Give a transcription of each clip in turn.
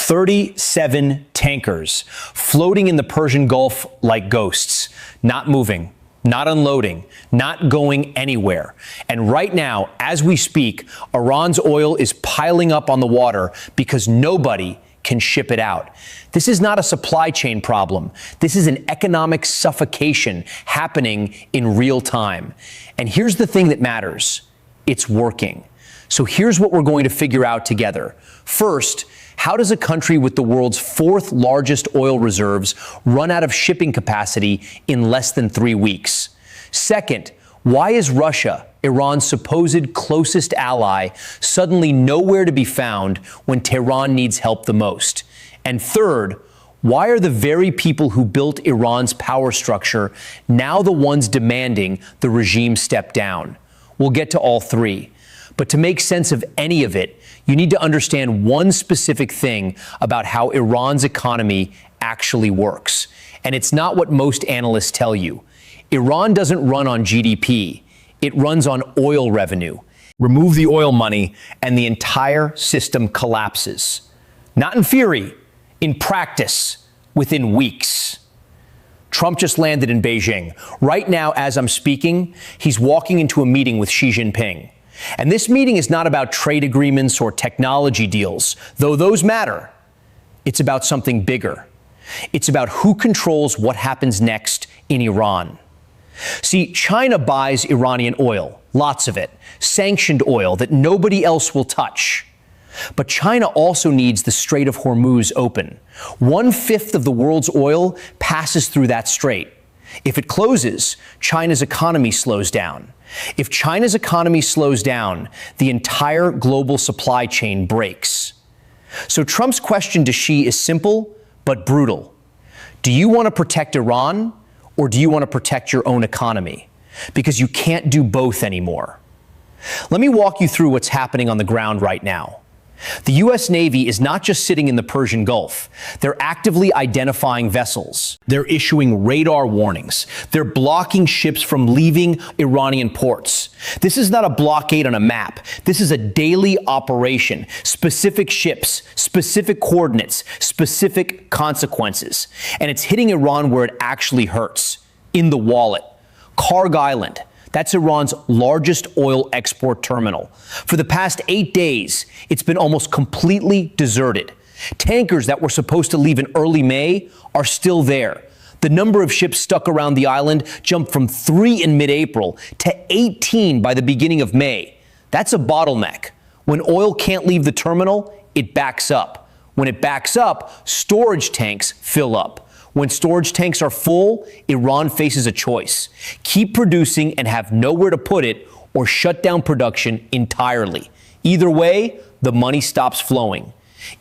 37 tankers floating in the Persian Gulf like ghosts, not moving, not unloading, not going anywhere. And right now, as we speak, Iran's oil is piling up on the water because nobody can ship it out. This is not a supply chain problem. This is an economic suffocation happening in real time. And here's the thing that matters. It's working. So here's what we're going to figure out together. First, how does a country with the world's fourth largest oil reserves run out of shipping capacity in less than 3 weeks? Second, why is Russia, Iran's supposed closest ally, suddenly nowhere to be found when Tehran needs help the most? And third, why are the very people who built Iran's power structure now the ones demanding the regime step down? We'll get to all three. But to make sense of any of it, you need to understand one specific thing about how Iran's economy actually works. And it's not what most analysts tell you. Iran doesn't run on GDP. It runs on oil revenue. Remove the oil money, and the entire system collapses. Not in theory, in practice, within weeks. Trump just landed in Beijing. Right now, as I'm speaking, he's walking into a meeting with Xi Jinping. And this meeting is not about trade agreements or technology deals, though those matter. It's about something bigger. It's about who controls what happens next in Iran. See, China buys Iranian oil, lots of it, sanctioned oil that nobody else will touch. But China also needs the Strait of Hormuz open. 1/5 of the world's oil passes through that strait. If it closes, China's economy slows down. If China's economy slows down, the entire global supply chain breaks. So Trump's question to Xi is simple but brutal. Do you want to protect Iran, or do you want to protect your own economy? Because you can't do both anymore. Let me walk you through what's happening on the ground right now. The U.S. Navy is not just sitting in the Persian Gulf. They're actively identifying vessels. They're issuing radar warnings. They're blocking ships from leaving Iranian ports. This is not a blockade on a map. This is a daily operation. Specific ships, specific coordinates, specific consequences. And it's hitting Iran where it actually hurts, in the wallet. Kharg Island. That's Iran's largest oil export terminal. For the past 8 days, it's been almost completely deserted. Tankers that were supposed to leave in early May are still there. The number of ships stuck around the island jumped from 3 in mid-April to 18 by the beginning of May. That's a bottleneck. When oil can't leave the terminal, it backs up. When it backs up, storage tanks fill up. When storage tanks are full, Iran faces a choice. Keep producing and have nowhere to put it, or shut down production entirely. Either way, the money stops flowing.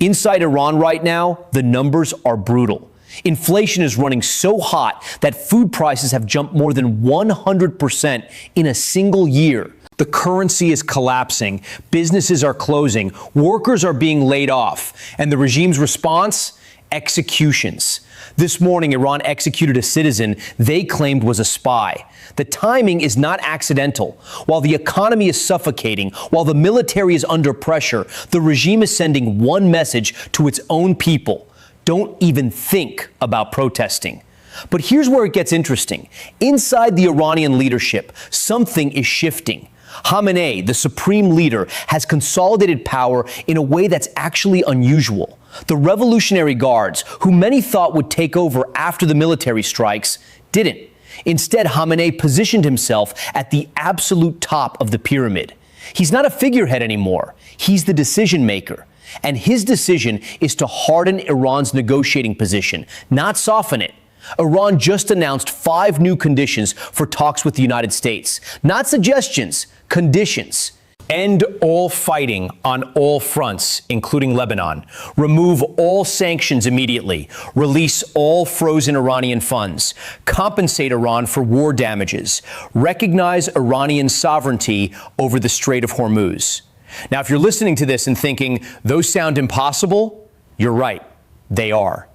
Inside Iran right now, the numbers are brutal. Inflation is running so hot that food prices have jumped more than 100% in a single year. The currency is collapsing, businesses are closing, workers are being laid off, and the regime's response? Executions. This morning, Iran executed a citizen they claimed was a spy. The timing is not accidental. While the economy is suffocating, while the military is under pressure, the regime is sending one message to its own people: don't even think about protesting. But here's where it gets interesting. Inside the Iranian leadership, something is shifting. Khamenei, the supreme leader, has consolidated power in a way that's actually unusual. The Revolutionary Guards, who many thought would take over after the military strikes, didn't. Instead, Khamenei positioned himself at the absolute top of the pyramid. He's not a figurehead anymore. He's the decision maker. And his decision is to harden Iran's negotiating position, not soften it. Iran just announced 5 new conditions for talks with the United States. Not suggestions, conditions. End all fighting on all fronts, including Lebanon. Remove all sanctions immediately. Release all frozen Iranian funds. Compensate Iran for war damages. Recognize Iranian sovereignty over the Strait of Hormuz. Now, if you're listening to this and thinking those sound impossible, you're right. They are.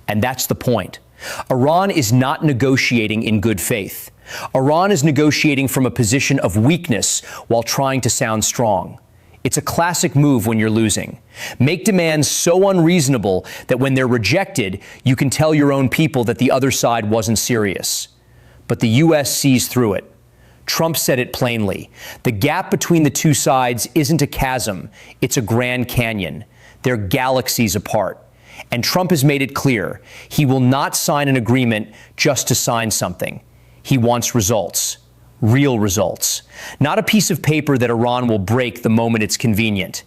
And that's the point. Iran is not negotiating in good faith. Iran is negotiating from a position of weakness while trying to sound strong. It's a classic move when you're losing. Make demands so unreasonable that when they're rejected, you can tell your own people that the other side wasn't serious. But the U.S. sees through it. Trump said it plainly. The gap between the two sides isn't a chasm, it's a Grand Canyon. They're galaxies apart. And Trump has made it clear he will not sign an agreement just to sign something. He wants results. Real results. Not a piece of paper that Iran will break the moment it's convenient.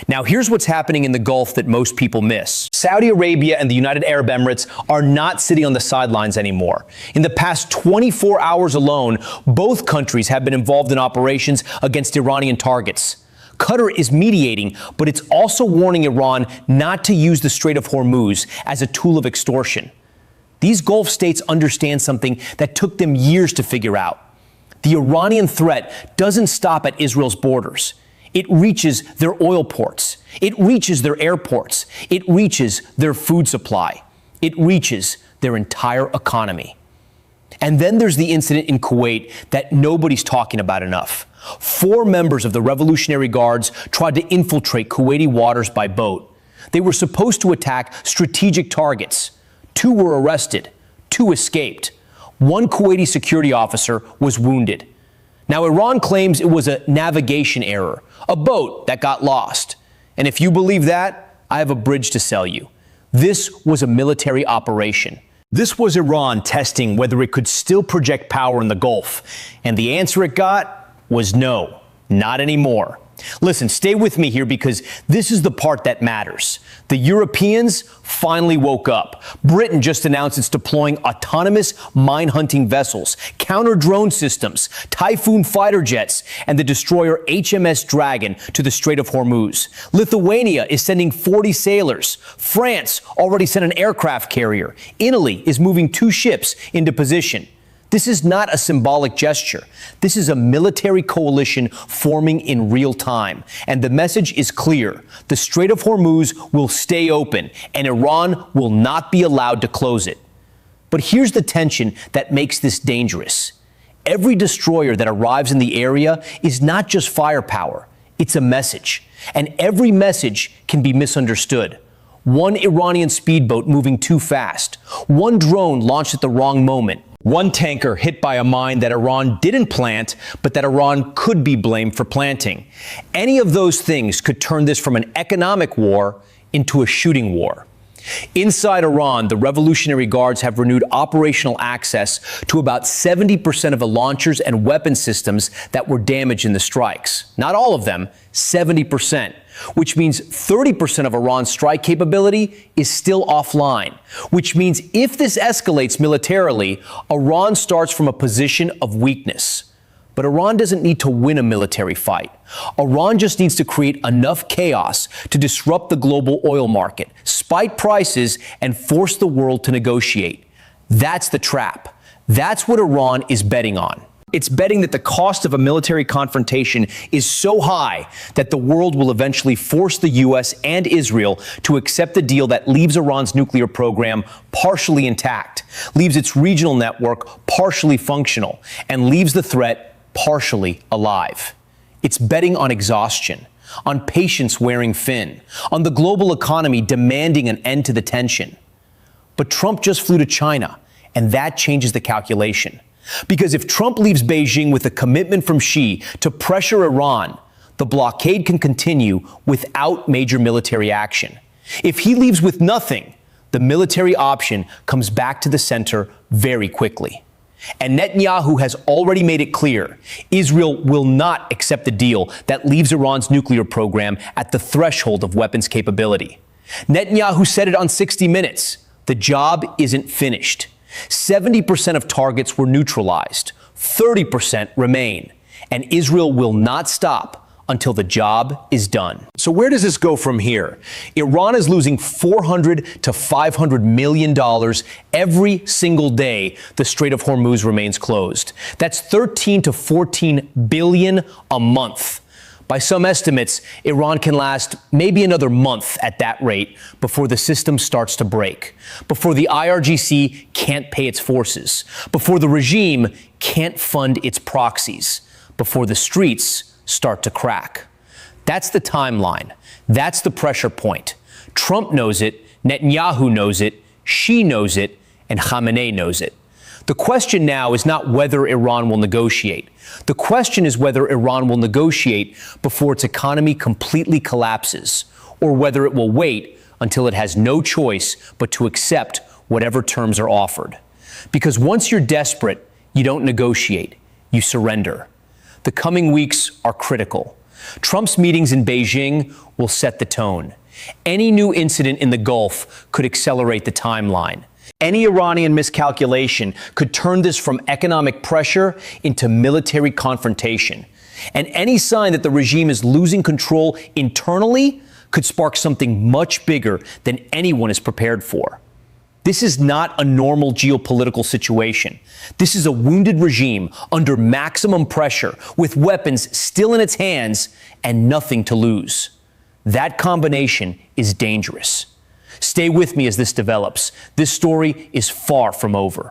Now, here's what's happening in the Gulf that most people miss. Saudi Arabia and the United Arab Emirates are not sitting on the sidelines anymore. In the past 24 hours alone, both countries have been involved in operations against Iranian targets. Qatar is mediating, but it's also warning Iran not to use the Strait of Hormuz as a tool of extortion. These Gulf states understand something that took them years to figure out. The Iranian threat doesn't stop at Israel's borders. It reaches their oil ports. It reaches their airports. It reaches their food supply. It reaches their entire economy. And then there's the incident in Kuwait that nobody's talking about enough. 4 members of the Revolutionary Guards tried to infiltrate Kuwaiti waters by boat. They were supposed to attack strategic targets. 2 were arrested. 2 escaped. 1 Kuwaiti security officer was wounded. Now, Iran claims it was a navigation error, a boat that got lost. And if you believe that, I have a bridge to sell you. This was a military operation. This was Iran testing whether it could still project power in the Gulf. And the answer it got was no, not anymore. Listen, stay with me here because this is the part that matters. The Europeans finally woke up. Britain just announced it's deploying autonomous mine-hunting vessels, counter-drone systems, Typhoon fighter jets, and the destroyer HMS Dragon to the Strait of Hormuz. Lithuania is sending 40 sailors. France already sent an aircraft carrier. Italy is moving 2 ships into position. This is not a symbolic gesture. This is a military coalition forming in real time. And the message is clear. The Strait of Hormuz will stay open, and Iran will not be allowed to close it. But here's the tension that makes this dangerous. Every destroyer that arrives in the area is not just firepower. It's a message. And every message can be misunderstood. 1 Iranian speedboat moving too fast. 1 drone launched at the wrong moment. 1 tanker hit by a mine that Iran didn't plant, but that Iran could be blamed for planting. Any of those things could turn this from an economic war into a shooting war. Inside Iran, the Revolutionary Guards have renewed operational access to about 70% of the launchers and weapon systems that were damaged in the strikes. Not all of them, 70%, which means 30% of Iran's strike capability is still offline, which means if this escalates militarily, Iran starts from a position of weakness. But Iran doesn't need to win a military fight. Iran just needs to create enough chaos to disrupt the global oil market, spike prices, and force the world to negotiate. That's the trap. That's what Iran is betting on. It's betting that the cost of a military confrontation is so high that the world will eventually force the U.S. and Israel to accept a deal that leaves Iran's nuclear program partially intact, leaves its regional network partially functional, and leaves the threat partially alive. It's betting on exhaustion, on patience wearing thin, on the global economy demanding an end to the tension. But Trump just flew to China, and that changes the calculation. Because if Trump leaves Beijing with a commitment from Xi to pressure Iran, the blockade can continue without major military action. If he leaves with nothing, the military option comes back to the center very quickly. And Netanyahu has already made it clear Israel will not accept a deal that leaves Iran's nuclear program at the threshold of weapons capability. Netanyahu said it on 60 Minutes. The job isn't finished. 70% of targets were neutralized. 30% remain. And Israel will not stop until the job is done. So where does this go from here? Iran is losing $400 to $500 million every single day the Strait of Hormuz remains closed. That's 13 to 14 billion a month. By some estimates, Iran can last maybe another month at that rate before the system starts to break, before the IRGC can't pay its forces, before the regime can't fund its proxies, before the streets start to crack. That's the timeline. That's the pressure point. Trump knows it, Netanyahu knows it, Xi knows it, and Khamenei knows it. The question now is not whether Iran will negotiate. The question is whether Iran will negotiate before its economy completely collapses, or whether it will wait until it has no choice but to accept whatever terms are offered. Because once you're desperate, you don't negotiate, you surrender. The coming weeks are critical. Trump's meetings in Beijing will set the tone. Any new incident in the Gulf could accelerate the timeline. Any Iranian miscalculation could turn this from economic pressure into military confrontation. And any sign that the regime is losing control internally could spark something much bigger than anyone is prepared for. This is not a normal geopolitical situation. This is a wounded regime under maximum pressure, with weapons still in its hands and nothing to lose. That combination is dangerous. Stay with me as this develops. This story is far from over.